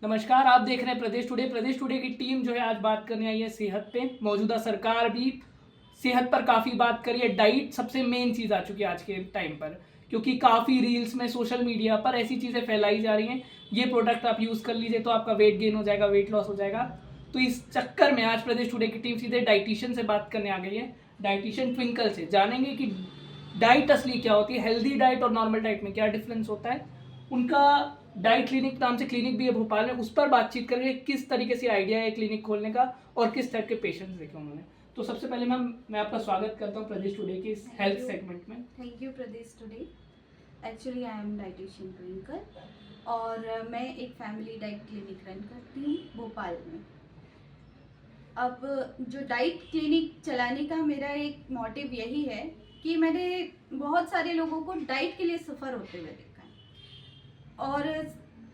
नमस्कार, आप देख रहे हैं प्रदेश टुडे। प्रदेश टुडे की टीम जो है आज बात करने आई है सेहत पे। मौजूदा सरकार भी सेहत पर काफ़ी बात करी है। डाइट सबसे मेन चीज़ आ चुकी है आज के टाइम पर, क्योंकि काफ़ी रील्स में सोशल मीडिया पर ऐसी चीज़ें फैलाई जा रही हैं, ये प्रोडक्ट आप यूज़ कर लीजिए तो आपका वेट गेन हो जाएगा, वेट लॉस हो जाएगा। तो इस चक्कर में आज प्रदेश टुडे की टीम सीधे डाइटिशियन से बात करने आ गई है। डाइटिशियन ट्विंकल से जानेंगे कि डाइट असली क्या होती है, हेल्दी डाइट और नॉर्मल डाइट में क्या डिफरेंस होता है। उनका डाइट क्लिनिक नाम से क्लिनिक भी है भोपाल में, उस पर बातचीत करेंगे किस तरीके से आइडिया है क्लिनिक खोलने का और किस टाइप के पेशेंट्स देखे उन्होंने। तो सबसे पहले मैम मैं आपका स्वागत करता हूँ प्रदेश टुडे के इस हेल्थ सेगमेंट में। Thank you Pradesh today. Actually I am dietitian twinkle और मैं एक फैमिली डाइट क्लिनिक रन करती हूँ भोपाल में। अब जो डाइट क्लिनिक चलाने का मेरा एक मोटिव यही है कि मैंने बहुत सारे लोगों को डाइट के लिए सफ़र होते हुए देखा है और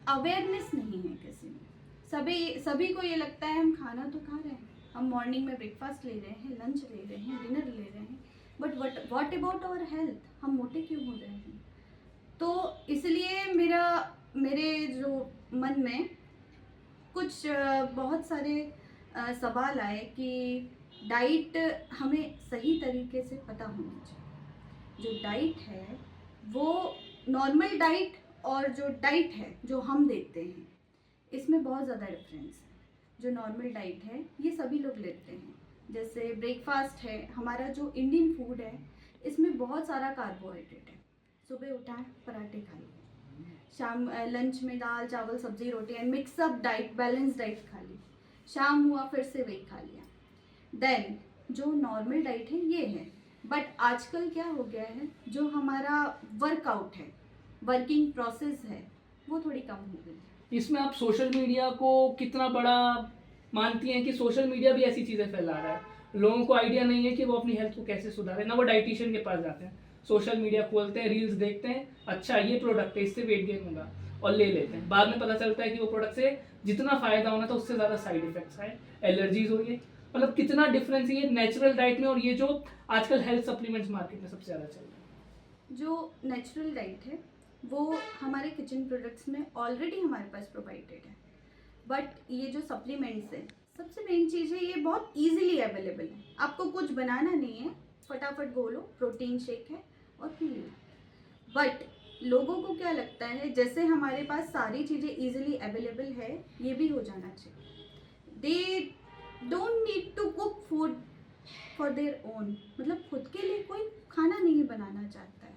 अवेयरनेस नहीं है किसी में। सभी को ये लगता है हम खाना तो खा रहे हैं, हम मॉर्निंग में ब्रेकफास्ट ले रहे हैं, लंच ले रहे हैं, डिनर ले रहे हैं, but what about our health, हम मोटे क्यों हो रहे हैं। तो इसलिए मेरे जो मन में कुछ बहुत सारे सवाल आए कि डाइट हमें सही तरीके से पता होनी चाहिए। जो डाइट है वो नॉर्मल डाइट और जो डाइट है जो हम देखते हैं इसमें बहुत ज़्यादा डिफरेंस है। जो नॉर्मल डाइट है ये सभी लोग लेते हैं, जैसे ब्रेकफास्ट है हमारा जो इंडियन फूड है, इसमें बहुत सारा कार्बोहाइड्रेट है। सुबह उठा पराठे खा लिए, शाम लंच में दाल चावल सब्जी रोटी and mix up diet, balance diet खा ली, शाम हुआ फिर से वही खा लिया। देन जो नॉर्मल डाइट है ये है। बट आजकल क्या हो गया है, जो हमारा वर्कआउट है, वर्किंग प्रोसेस है, वो थोड़ी कम हो गई है। इसमें आप सोशल मीडिया को कितना बड़ा मानती हैं कि सोशल मीडिया भी ऐसी चीज़ें फैला रहा है, लोगों को आइडिया नहीं है कि वो अपनी हेल्थ को कैसे सुधारें, ना वो डाइटिशियन के पास जाते हैं, सोशल मीडिया खोलते हैं, रील्स देखते हैं, अच्छा ये प्रोडक्ट है इससे वेट गेन होगा और ले लेते हैं। बाद में पता चलता है कि वो प्रोडक्ट से जितना फ़ायदा होना था उससे ज़्यादा साइड इफेक्ट्स आए, एलर्जीज हो गई। मतलब कितना डिफरेंस है ये नेचुरल डाइट में और ये जो आजकल हेल्थ सप्लीमेंट्स मार्केट में सबसे ज़्यादा चल रहा है। जो नेचुरल डाइट है वो हमारे किचन प्रोडक्ट्स में ऑलरेडी हमारे पास प्रोवाइडेड है, बट ये जो सप्लीमेंट्स है, सबसे मेन चीज़ है ये बहुत इजीली अवेलेबल है। आपको कुछ बनाना नहीं है, फटाफट घोलो, प्रोटीन शेक है और पी लो। बट लोगों को क्या लगता है जैसे हमारे पास सारी चीज़ें इजीली अवेलेबल है ये भी हो जाना चाहिए। They don't need to cook food for their own, मतलब खुद के लिए कोई खाना नहीं बनाना चाहता है।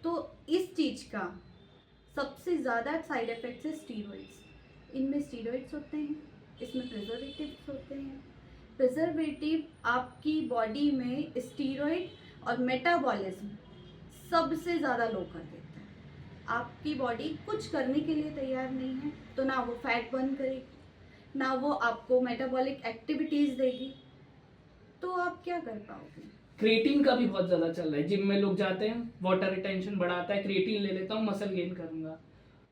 तो इस चीज़ का सबसे ज़्यादा साइड इफ़ेक्ट्स है स्टीरॉइड्स। इनमें स्टीरॉइड्स होते हैं, इसमें प्रिजर्वेटिव्स होते हैं। प्रिजर्वेटिव आपकी बॉडी में स्टीरॉइड और मेटाबॉलिज्म सबसे ज़्यादा लो कर देता है। आपकी बॉडी कुछ करने के लिए तैयार नहीं है, तो ना वो फैट बर्न करेगी, ना वो आपको मेटाबॉलिक एक्टिविटीज़ देगी, तो आप क्या कर पाओगे। क्रिएटिन का भी बहुत ज़्यादा चल रहा है, जिम में लोग जाते हैं, वाटर रिटेंशन बढ़ाता है, क्रिएटिन ले लेता हूँ मसल गेन करूंगा,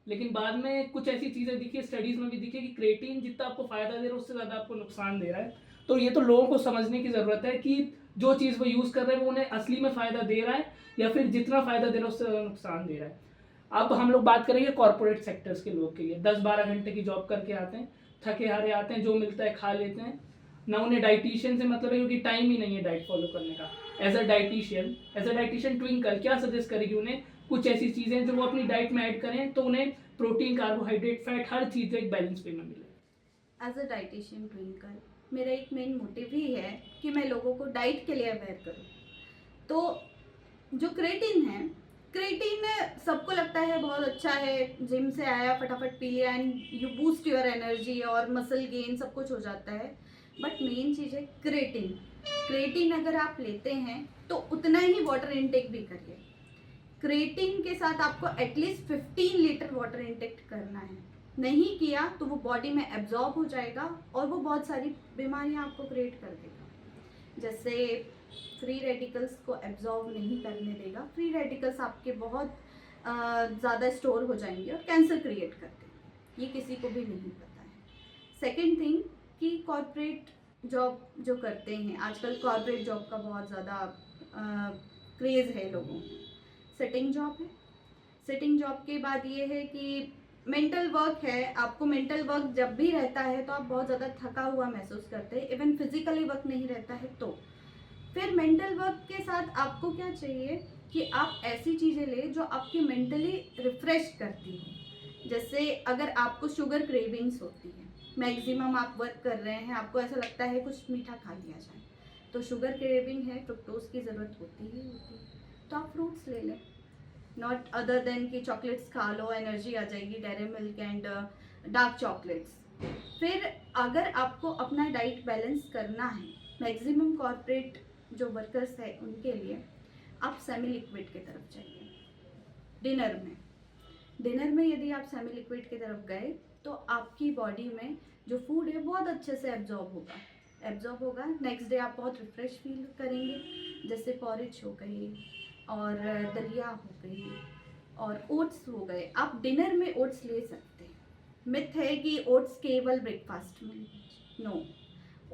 लेकिन बाद में कुछ ऐसी चीज़ें दिखी, स्टडीज़ में भी दिखी कि क्रिएटिन जितना आपको फ़ायदा दे रहा है उससे ज़्यादा आपको नुकसान दे रहा है। तो ये तो लोगों को समझने की ज़रूरत है कि जो चीज़ वो यूज़ कर रहे हैं वो उन्हें असली में फ़ायदा दे रहा है या फिर जितना फ़ायदा दे रहा है उससे ज़्यादा नुकसान दे रहा है। अब हम लोग बात करेंगे कॉर्पोरेट सेक्टर्स के लोग के लिए, 10-12 घंटे की जॉब करके आते हैं, थके हारे आते हैं, जो मिलता है खा लेते हैं, ना उन्हें डाइटिशियन से मतलब है क्योंकि टाइम ही नहीं है डाइट फॉलो करने का। एज अ डाइटिशियन ट्विंकल क्या सजेस्ट करेगी उन्हें कुछ ऐसी चीज़ें जो वो अपनी डाइट में ऐड करें तो उन्हें प्रोटीन, कार्बोहाइड्रेट, फैट हर चीज़ एक बैलेंस वे में मिले। एज अ डाइटिशियन ट्विंकल मेरा एक मेन मोटिव ही है कि मैं लोगों को डाइट के लिए अवेयर करूँ। तो जो क्रेटिन है, क्रेटिन सबको लगता है बहुत अच्छा है, जिम से आया फटाफट पी लिया and you boost your energy और मसल गेन सब कुछ हो जाता है। बट मेन चीज़ है क्रेटिन। क्रेटिन अगर आप लेते हैं तो उतना ही वाटर इनटेक भी करिए। क्रेटिन के साथ आपको एटलीस्ट 15 लीटर वाटर इनटेक करना है, नहीं किया तो वो बॉडी में एब्जॉर्ब हो जाएगा और वो बहुत सारी बीमारियां आपको क्रिएट कर देगा। जैसे फ्री रेडिकल्स को एब्जॉर्ब नहीं करने देगा, फ्री रेडिकल्स आपके बहुत ज़्यादा स्टोर हो जाएंगे और कैंसर क्रिएट कर देंगे, ये किसी को भी नहीं पता है। सेकेंड थिंग कि कॉर्पोरेट जॉब जो करते हैं आजकल, कॉर्पोरेट जॉब का बहुत ज़्यादा क्रेज़ है लोगों में। सिटिंग जॉब है, सिटिंग जॉब के बाद ये है कि मेंटल वर्क है, आपको मेंटल वर्क जब भी रहता है तो आप बहुत ज़्यादा थका हुआ महसूस करते हैं, इवन फिजिकली वर्क नहीं रहता है तो फिर मेंटल वर्क के साथ आपको क्या चाहिए कि आप ऐसी चीज़ें ले जो आपकी मेंटली रिफ्रेश करती हो। जैसे अगर आपको शुगर क्रेविंग्स होती है, मैक्सिमम आप वर्क कर रहे हैं, आपको ऐसा लगता है कुछ मीठा खा लिया जाए, तो शुगर क्रेविंग है, फ्रुक्टोज की ज़रूरत होती ही होती है, तो आप फ्रूट्स ले लें, नॉट अदर देन कि चॉकलेट्स खा लो एनर्जी आ जाएगी, dairy milk and dark chocolates. फिर अगर आपको अपना डाइट बैलेंस करना है, मैक्सिमम कॉर्पोरेट जो वर्कर्स है उनके लिए आप सेमी लिक्विड की तरफ जाइए। डिनर में यदि आप सेमी लिक्विड की तरफ गए तो आपकी बॉडी में जो फूड है बहुत अच्छे से एब्जॉर्ब होगा। नेक्स्ट डे आप बहुत रिफ्रेश फील करेंगे। जैसे पॉरेज हो गई और दलिया हो गई और ओट्स हो गए, आप डिनर में ओट्स ले सकते हैं। मिथ है कि ओट्स केवल ब्रेकफास्ट में, नो,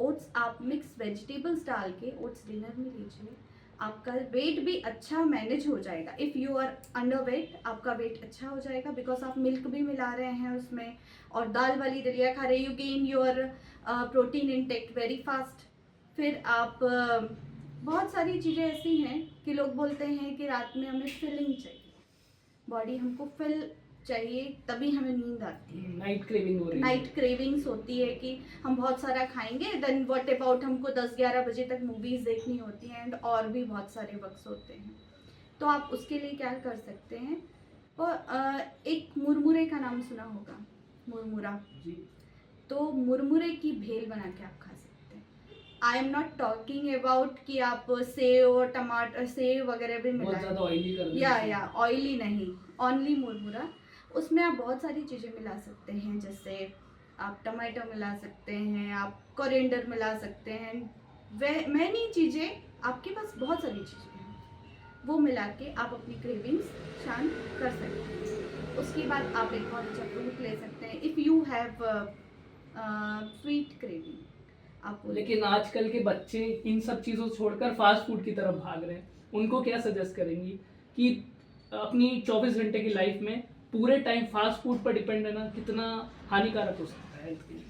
ओट्स आप मिक्स वेजिटेबल्स डाल के ओट्स डिनर में लीजिए, आपका वेट भी अच्छा मैनेज हो जाएगा। If you are underweight, आपका वेट अच्छा हो जाएगा बिकॉज आप मिल्क भी मिला रहे हैं उसमें और दाल वाली दलिया खा रहे, you gain your protein intake very fast. फिर आप बहुत सारी चीज़ें ऐसी हैं कि लोग बोलते हैं कि रात में हमें फिलिंग चाहिए, बॉडी हमको फिल चाहिए तभी हमें नींद आती है। नाइट क्रेविंग हो रही है, नाइट क्रेविंग्स होती है कि हम बहुत सारा खाएंगे, देन व्हाट अबाउट हमको 10-11 बजे तक मूवीज़ देखनी होती हैं एंड और भी बहुत सारे वक्स होते हैं। तो आप उसके लिए क्या कर सकते हैं, और एक मुरमुरे का नाम सुना होगा, मुरमुरा जी। तो मुरमुरे की भेल बना के आप खा सकते हैं। I am not talking about कि आप सेव और टमाटर, सेव वगैरह भी बहुत मिलाएं, ज़्यादा ऑयली कर या ऑयली नहीं, ओनली मुरमुरा। उसमें आप बहुत सारी चीज़ें मिला सकते हैं, जैसे आप टमाटो मिला सकते हैं, आप कोरिएंडर मिला सकते हैं, वे मैनी चीज़ें आपके पास बहुत सारी चीज़ें हैं, वो मिला के आप अपनी क्रेविंग्स शांत कर सकते हैं। उसके बाद आप एक और अच्छा फ्रूट ले सकते हैं if you have sweet craving आप। लेकिन आजकल के बच्चे इन सब चीज़ों को छोड़कर फास्ट फूड की तरफ भाग रहे हैं, उनको क्या सजेस्ट करेंगी कि अपनी 24 घंटे की लाइफ में पूरे टाइम फास्ट फूड पर डिपेंड रहना कितना हानिकारक हो सकता है हेल्थ के लिए?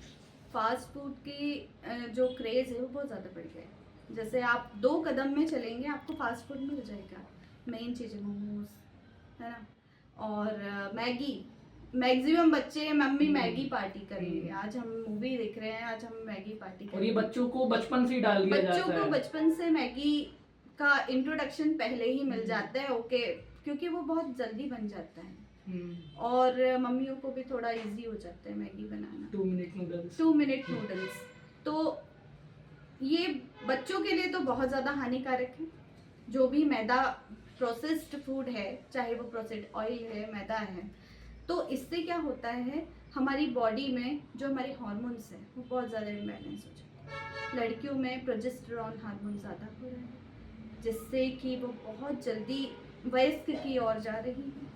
फास्ट फूड की जो क्रेज़ है वो बहुत ज़्यादा बढ़ गया है। जैसे आप 2 कदम में चलेंगे आपको फास्ट फूड मिल जाएगा। मेन चीज़ है मोमोज, है ना, और मैगी। मैक्सिमम बच्चे मम्मी मैगी पार्टी करेंगे, आज हम मूवी देख रहे हैं, आज हम मैगी पार्टी और ये करेंगे। बच्चों को बचपन से ही डाल दिया बच्चों जाता को है। बचपन से मैगी का इंट्रोडक्शन पहले ही मिल जाता है, ओके, क्योंकि वो बहुत जल्दी बन जाता है और मम्मियों को भी थोड़ा इजी हो जाता है मैगी बनाना। 2 मिनट नूडल्स। 2 मिनट नूडल्स, तो ये बच्चों के लिए तो बहुत ज़्यादा हानिकारक है। जो भी मैदा प्रोसेस्ड फूड है, चाहे वो प्रोसेस्ड ऑयल है, मैदा है, तो इससे क्या होता है, हमारी बॉडी में जो हमारे हार्मोन्स हैं वो बहुत ज़्यादा इम्बैलेंस हो जाते हैं। लड़कियों में प्रोजेस्टेरॉन हार्मोन ज़्यादा हो रहा है, जिससे कि वो बहुत जल्दी वयस्क की ओर जा रही है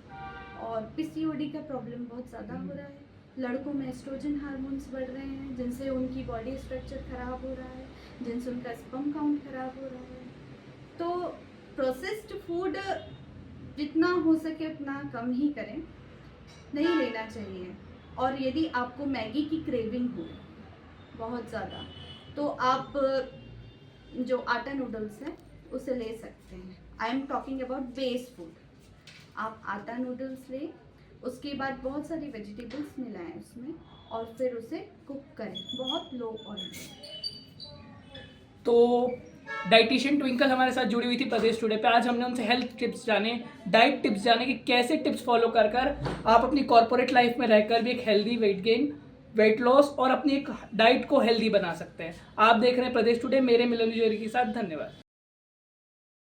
और पीसीओडी का प्रॉब्लम बहुत ज़्यादा हो रहा है। लड़कों में एस्ट्रोजन हार्मोन्स बढ़ रहे हैं, जिनसे उनकी बॉडी स्ट्रक्चर ख़राब हो रहा है, जिनसे उनका स्पर्म काउंट ख़राब हो रहा है। तो प्रोसेस्ड फूड जितना हो सके उतना कम ही करें, नहीं लेना चाहिए। और यदि आपको मैगी की क्रेविंग हो बहुत ज़्यादा, तो आप जो आटा नूडल्स है उसे ले सकते हैं। I am talking about base food. आप आटा नूडल्स लें, उसके बाद बहुत सारी वेजिटेबल्स मिलाएं उसमें और फिर उसे कुक करें बहुत लो ऑयल में। तो डाइटिशियन ट्विंकल हमारे साथ जुड़ी हुई थी प्रदेश टुडे पे। आज हमने उनसे हेल्थ टिप्स जाने, डाइट टिप्स जाने कि कैसे टिप्स फॉलो कर आप अपनी कॉर्पोरेट लाइफ में रहकर भी एक healthy weight gain, weight loss और अपनी एक डाइट को हेल्दी बना सकते हैं। आप देख रहे हैं प्रदेश टुडे मेरे मिलन के साथ। धन्यवाद।